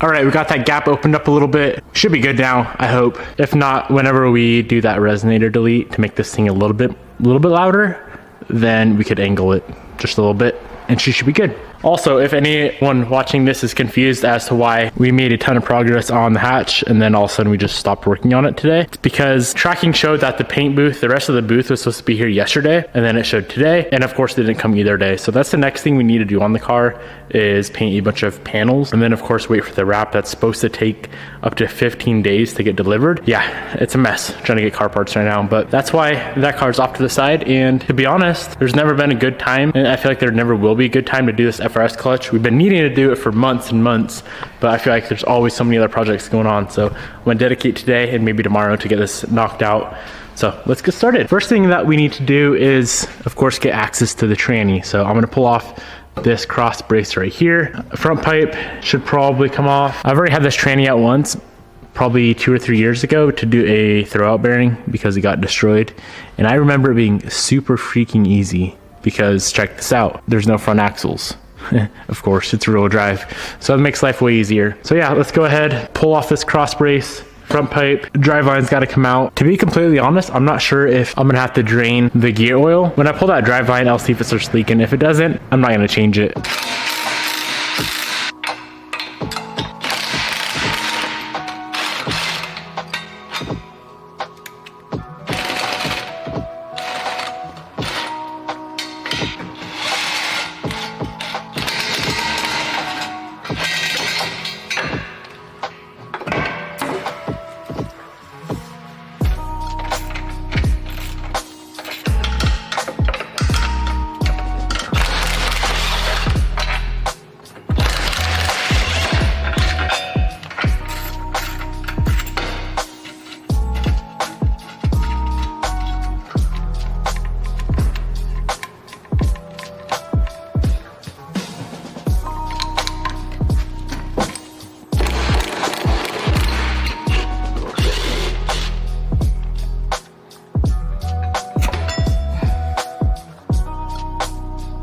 All right, we got that gap opened up a little bit. Should be good now, I hope. If not, whenever we do that resonator delete to make this thing a little bit louder, then we could angle it just a little bit and she should be good. Also, if anyone watching this is confused as to why we made a ton of progress on the hatch and then all of a sudden we just stopped working on it today, it's because tracking showed that the paint booth, the rest of the booth was supposed to be here yesterday, and then it showed today, and of course it didn't come either day. So that's the next thing we need to do on the car, is paint a bunch of panels, and then of course wait for the wrap. That's supposed to take up to 15 days to get delivered. Yeah, it's a mess trying to get car parts right now, but that's why that car's off to the side. And to be honest, there's never been a good time, and I feel like there never will be a good time to do this FRS clutch. We've been needing to do it for months and months, but I feel like there's always so many other projects going on. So I'm gonna dedicate today and maybe tomorrow to get this knocked out. So let's get started. First thing that we need to do is, of course, get access to the tranny. So I'm gonna pull off this cross brace right here. Front pipe should probably come off. I've already had this tranny out once, probably 2 or 3 years ago, to do a throwout bearing because it got destroyed. And I remember it being super freaking easy because check this out, there's no front axles. Of course, it's rear-wheel drive, so it makes life way easier. So yeah, let's go ahead, pull off this cross brace. Front pipe, drive line's got to come out. To be completely honest, I'm not sure if I'm gonna have to drain the gear oil. When I pull that drive line, I'll see if it starts leaking. If it doesn't, I'm not gonna change it.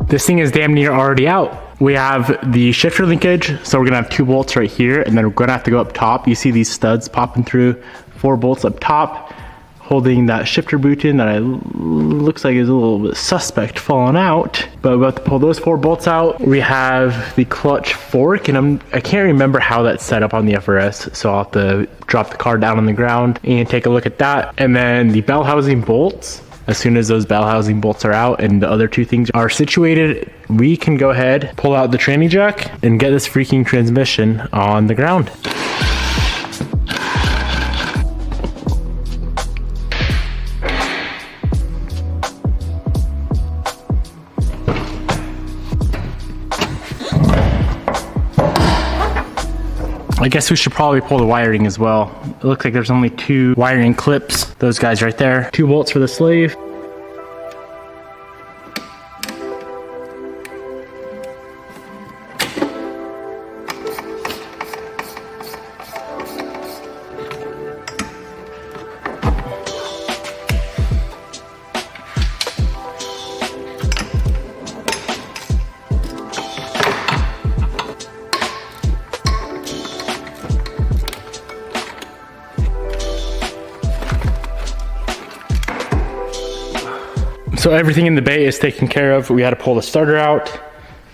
This thing is damn near already out. We have the shifter linkage, so we're gonna have 2 bolts right here, and then we're gonna have to go up top. You see these studs popping through, 4 bolts up top, holding that shifter boot in that looks like is a little bit suspect falling out. But we have to pull those 4 bolts out. We have the clutch fork, and I can't remember how that's set up on the FRS, so I'll have to drop the car down on the ground and take a look at that. And then the bell housing bolts. As soon as those bell housing bolts are out and the other 2 things are situated, we can go ahead, pull out the tranny jack, and get this freaking transmission on the ground. I guess we should probably pull the wiring as well. It looks like there's only 2 wiring clips. Those guys right there. 2 bolts for the slave. So everything in the bay is taken care of. We had to pull the starter out.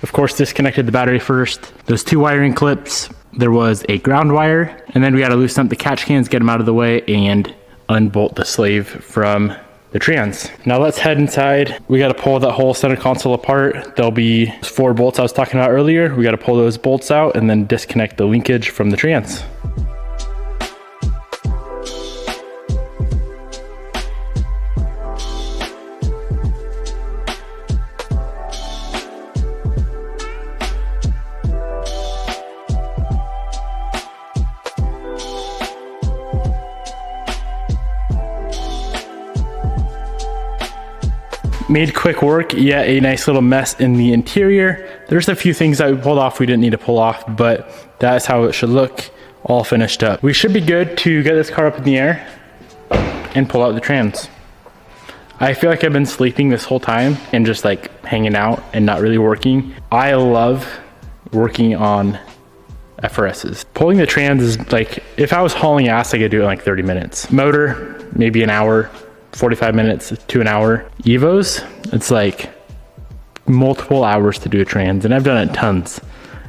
Of course, disconnected the battery first. Those 2 wiring clips. There was a ground wire, and then we got to loosen up the catch cans, get them out of the way, and unbolt the slave from the trans. Now let's head inside. We got to pull that whole center console apart. There'll be 4 bolts I was talking about earlier. We got to pull those bolts out and then disconnect the linkage from the trans. Made quick work, yet a nice little mess in the interior. There's a few things that we pulled off we didn't need to pull off, but that's how it should look, all finished up. We should be good to get this car up in the air and pull out the trans. I feel like I've been sleeping this whole time and just like hanging out and not really working. I love working on FRSs. Pulling the trans is like, if I was hauling ass, I could do it in like 30 minutes. Motor, maybe an hour, 45 minutes to an hour. Evos, it's like multiple hours to do a trans, and I've done it tons,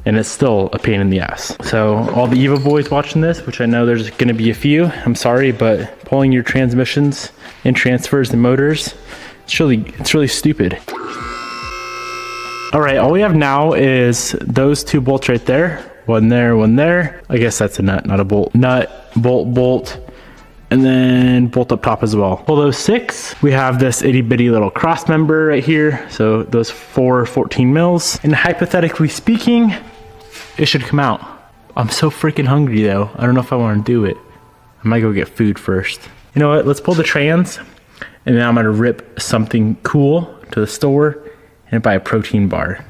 and it's still a pain in the ass. So all the Evo boys watching this, which I know there's gonna be a few, I'm sorry, but pulling your transmissions and transfers and motors, it's really stupid. All right, all we have now is those two bolts right there. One there, one there. I guess that's a nut, not a bolt. Nut, bolt, bolt, and then bolt up top as well. Pull those 6. We have this itty bitty little cross member right here. So those 4 14 mils. And hypothetically speaking, it should come out. I'm so freaking hungry though. I don't know if I want to do it. I might go get food first. You know what? Let's pull the trans, and then I'm gonna rip something cool to the store and buy a protein bar.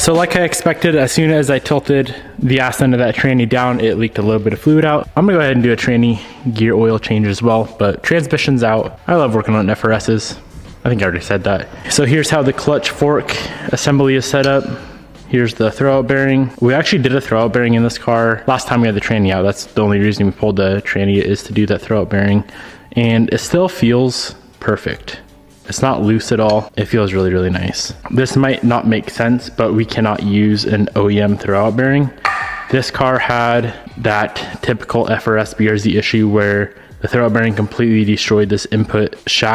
So like I expected, as soon as I tilted the ass end of that tranny down, it leaked a little bit of fluid out. I'm gonna go ahead and do a tranny gear oil change as well, but transmission's out. I love working on FRSs. I think I already said that. So here's how the clutch fork assembly is set up. Here's the throwout bearing. We actually did a throwout bearing in this car last time we had the tranny out. That's the only reason we pulled the tranny, is to do that throwout bearing. And it still feels perfect. It's not loose at all. It feels really, really nice. This might not make sense, but we cannot use an OEM throwout bearing. This car had that typical FRS BRZ issue where the throwout bearing completely destroyed this input shaft.